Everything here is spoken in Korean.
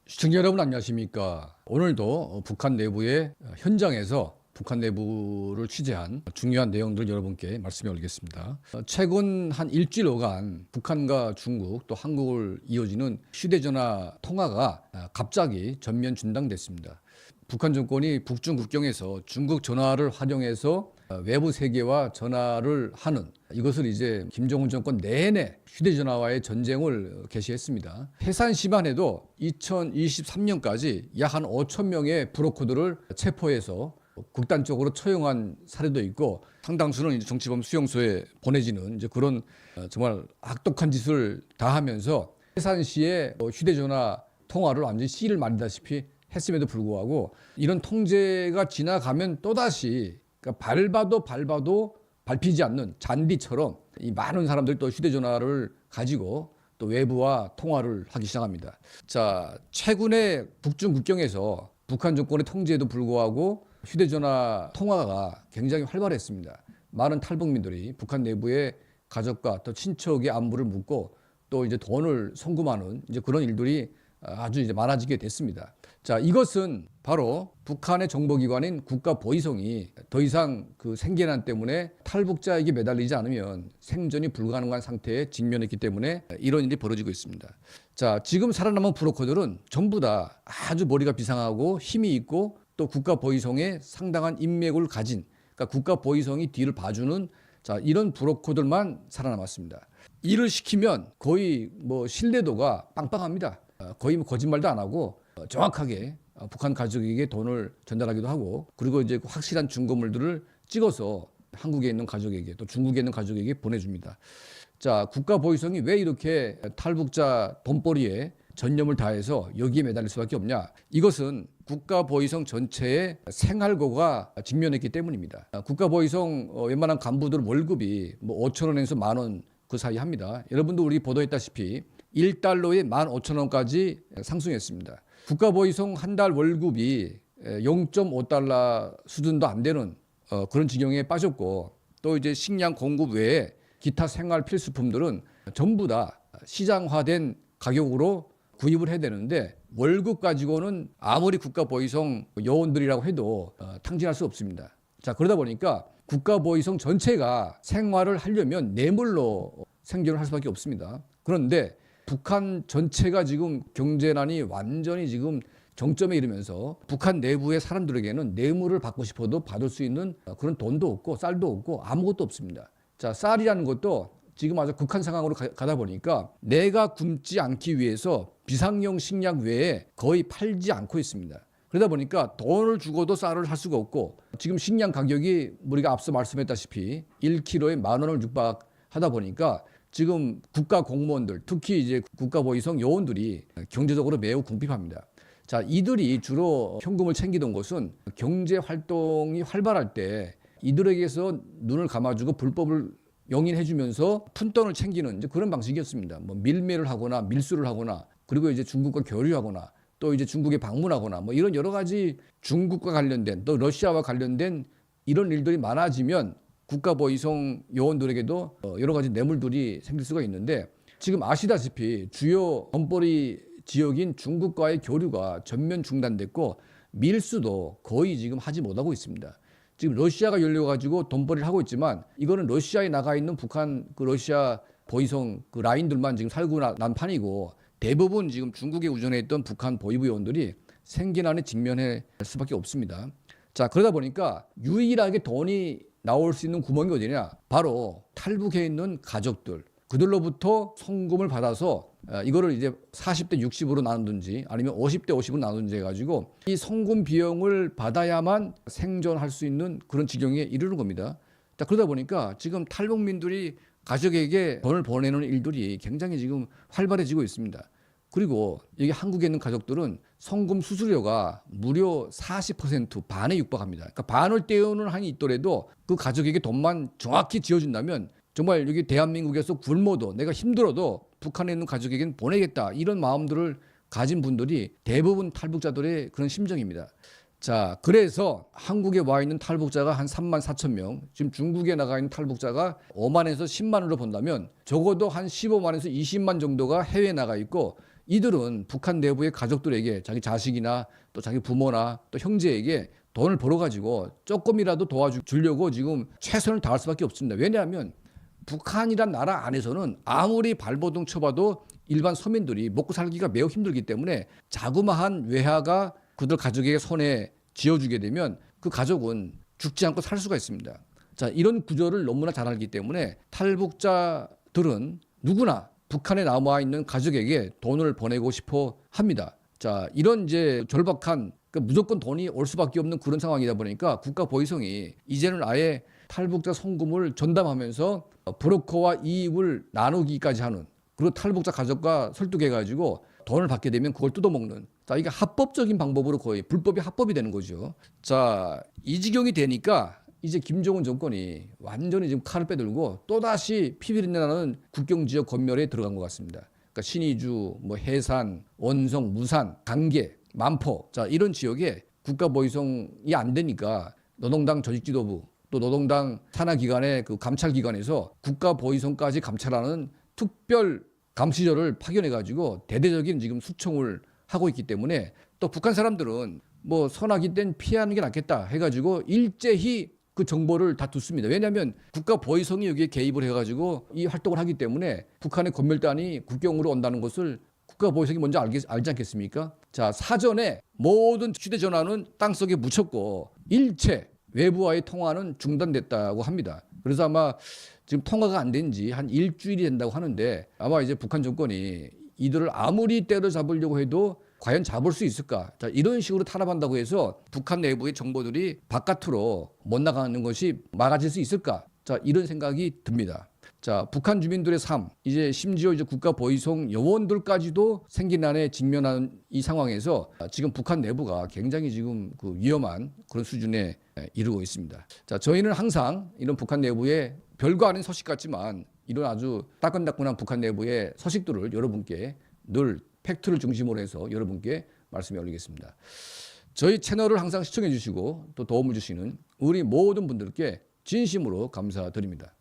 시청자 여러분 안녕하십니까. 오늘도 북한 내부의 현장에서 북한 내부를 취재한 중요한 내용들 여러분께 말씀해 올리겠습니다. 최근 한 일주일간 북한과 중국 또 한국을 이어지는 휴대전화 통화가 갑자기 전면 중단됐습니다. 북한 정권이 북중 국경에서 중국 전화를 활용해서 외부 세계와 전화를 하는 이것을 이제 김정은 정권 내내 휴대전화와의 전쟁을 개시했습니다. 해산시만 해도 2023년까지 약 한 5천 명의 브로커들을 체포해서 극단적으로 처형한 사례도 있고 상당수는 이제 정치범 수용소에 보내지는 이제 그런 정말 악독한 짓을 다 하면서 해산시의 휴대전화 통화를 완전히 씨를 말리다시피 했음에도 불구하고 이런 통제가 지나가면 또다시 그러니까 밟아도 밟히지 않는 잔디처럼 이 많은 사람들이 또 휴대전화를 가지고 또 외부와 통화를 하기 시작합니다. 자, 최근에 북중 국경에서 북한 정권의 통제에도 불구하고 휴대전화 통화가 굉장히 활발했습니다. 많은 탈북민들이 북한 내부의 가족과 또 친척의 안부를 묻고 또 이제 돈을 송금하는 이제 그런 일들이 아주 이제 많아지게 됐습니다. 자, 이것은 바로 북한의 정보기관인 국가보위성이 더 이상 그 생계난 때문에 탈북자에게 매달리지 않으면 생존이 불가능한 상태에 직면했기 때문에 이런 일이 벌어지고 있습니다. 자, 지금 살아남은 브로커들은 전부 다 아주 머리가 비상하고 힘이 있고 또 국가보위성에 상당한 인맥을 가진 그러니까 국가보위성이 뒤를 봐주는 자, 이런 브로커들만 살아남았습니다. 일을 시키면 거의 뭐 신뢰도가 빵빵합니다. 거의 뭐 거짓말도 안 하고 정확하게 북한 가족에게 돈을 전달하기도 하고 그리고 이제 확실한 증거물들을 찍어서 한국에 있는 가족에게 또 중국에 있는 가족에게 보내줍니다. 자, 국가보위성이 왜 이렇게 탈북자 돈벌이에 전념을 다해서 여기에 매달릴 수밖에 없냐? 이것은 국가보위성 전체의 생활고가 직면했기 때문입니다. 국가보위성 웬만한 간부들 월급이 뭐 5천 원에서 1만 원 그 사이 합니다. 여러분도 우리 보도했다시피 1달러에 15,000원까지 상승했습니다. 국가보위성 한 달 월급이 0.5달러 수준도 안 되는 그런 지경에 빠졌고 또 이제 식량 공급 외에 기타 생활 필수품들은 전부 다 시장화된 가격으로 구입을 해야 되는데 월급 가지고는 아무리 국가보위성 요원들이라고 해도 탕진할 수 없습니다. 자, 그러다 보니까 국가보위성 전체가 생활을 하려면 뇌물로 생존을 할 수밖에 없습니다. 그런데 북한 전체가 지금 경제난이 완전히 지금 정점에 이르면서 북한 내부의 사람들에게는 뇌물을 받고 싶어도 받을 수 있는 그런 돈도 없고 쌀도 없고 아무것도 없습니다. 자, 쌀이라는 것도 지금 아주 극한 상황으로 가다 보니까 내가 굶지 않기 위해서 비상용 식량 외에 거의 팔지 않고 있습니다. 그러다 보니까 돈을 주고도 쌀을 할 수가 없고 지금 식량 가격이 우리가 앞서 말씀했다시피 1kg에 10,000원을 육박하다 보니까 지금 국가 공무원들 특히 이제 국가보위성 요원들이 경제적으로 매우 궁핍합니다. 자, 이들이 주로 현금을 챙기던 것은 경제 활동이 활발할 때 이들에게서 눈을 감아주고 불법을 용인해주면서 푼돈을 챙기는 이제 그런 방식이었습니다. 뭐 밀매를 하거나 밀수를 하거나 그리고 이제 중국과 교류하거나 또 이제 중국에 방문하거나 뭐 이런 여러 가지 중국과 관련된 또 러시아와 관련된 이런 일들이 많아지면 국가보위성 요원들에게도 여러 가지 뇌물들이 생길 수가 있는데 지금 아시다시피 주요 돈벌이 지역인 중국과의 교류가 전면 중단됐고 밀수도 거의 지금 하지 못하고 있습니다. 지금 러시아가 열려가지고 돈벌이를 하고 있지만 이거는 러시아에 나가 있는 북한 그 러시아 보위성 그 라인들만 지금 살고 난 판이고 대부분 지금 중국에 우전해 있던 북한 보위부 요원들이 생계난에 직면할 수밖에 없습니다. 자, 그러다 보니까 유일하게 돈이 나올 수 있는 구멍이 어디냐? 바로 탈북해 있는 가족들. 그들로부터 송금을 받아서 이거를 이제 40대 60으로 나누든지 아니면 50대 50으로 나누든지 해가지고 이 송금 비용을 받아야만 생존할 수 있는 그런 지경에 이르는 겁니다. 자, 그러다 보니까 지금 탈북민들이 가족에게 돈을 보내는 일들이 굉장히 지금 활발해지고 있습니다. 그리고 여기 한국에 있는 가족들은 송금 수수료가 무려 40% 반에 육박합니다. 그러니까 반을 떼우는 한이 있더라도 그 가족에게 돈만 정확히 지어준다면 정말 여기 대한민국에서 굶어도 내가 힘들어도 북한에 있는 가족에게는 보내겠다 이런 마음들을 가진 분들이 대부분 탈북자들의 그런 심정입니다. 자, 그래서 한국에 와 있는 탈북자가 한 34,000명, 지금 중국에 나가 있는 탈북자가 5만에서 10만으로 본다면 적어도 한 15만에서 20만 정도가 해외에 나가 있고 이들은 북한 내부의 가족들에게 자기 자식이나 또 자기 부모나 또 형제에게 돈을 벌어가지고 조금이라도 도와주려고 지금 최선을 다할 수밖에 없습니다. 왜냐하면 북한이란 나라 안에서는 아무리 발버둥 쳐봐도 일반 서민들이 먹고 살기가 매우 힘들기 때문에 자그마한 외화가 그들 가족에게 손에 쥐어주게 되면 그 가족은 죽지 않고 살 수가 있습니다. 자, 이런 구조를 너무나 잘 알기 때문에 탈북자들은 누구나 북한에 남아 있는 가족에게 돈을 보내고 싶어 합니다. 자, 이런 이제 절박한 무조건 돈이 올 수밖에 없는 그런 상황이다 보니까 국가 보위성이 이제는 아예 탈북자 송금을 전담하면서 브로커와 이익을 나누기까지 하는, 그리고 탈북자 가족과 설득해가지고 돈을 받게 되면 그걸 뜯어먹는, 자, 이게 합법적인 방법으로 거의 불법이 합법이 되는 거죠. 자, 이 지경이 되니까 이제 김정은 정권이 완전히 지금 칼을 빼들고 또다시 피비린내 나는 국경 지역 검열에 들어간 것 같습니다. 그러니까 신의주, 뭐 해산, 원성, 무산, 강계, 만포, 자, 이런 지역에 국가 보위성이 안 되니까 노동당 조직지도부 또 노동당 산하기관의 그 감찰기관에서 국가 보위성까지 감찰하는 특별 감시조를 파견해가지고 대대적인 지금 수청을 하고 있기 때문에 또 북한 사람들은 뭐 선악이 땐 피하는 게 낫겠다 해가지고 일제히 그 정보를 다 듣습니다. 왜냐하면 국가 보위성이 여기에 개입을 해가지고 이 활동을 하기 때문에 북한의 검열단이 국경으로 온다는 것을 국가 보위성이 먼저 알지 않겠습니까? 자, 사전에 모든 휴대전화는 땅속에 묻혔고 일체 외부와의 통화는 중단됐다고 합니다. 그래서 아마 지금 통화가 안 된 지 한 일주일이 된다고 하는데 아마 이제 북한 정권이 이들을 아무리 때려잡으려고 해도 과연 잡을 수 있을까? 자, 이런 식으로 탄압한다고 해서 북한 내부의 정보들이 바깥으로 못 나가는 것이 막아질 수 있을까? 자, 이런 생각이 듭니다. 자, 북한 주민들의 삶, 이제 심지어 이제 국가 보위성 요원들까지도 생긴난에 직면한 이 상황에서 지금 북한 내부가 굉장히 지금 그 위험한 그런 수준에 이르고 있습니다. 자, 저희는 항상 이런 북한 내부의 별거 아닌 소식 같지만 이런 아주 따끈따끈한 북한 내부의 소식들을 여러분께 늘 팩트를 중심으로 해서 여러분께 말씀해 올리겠습니다. 저희 채널을 항상 시청해 주시고 또 도움을 주시는 우리 모든 분들께 진심으로 감사드립니다.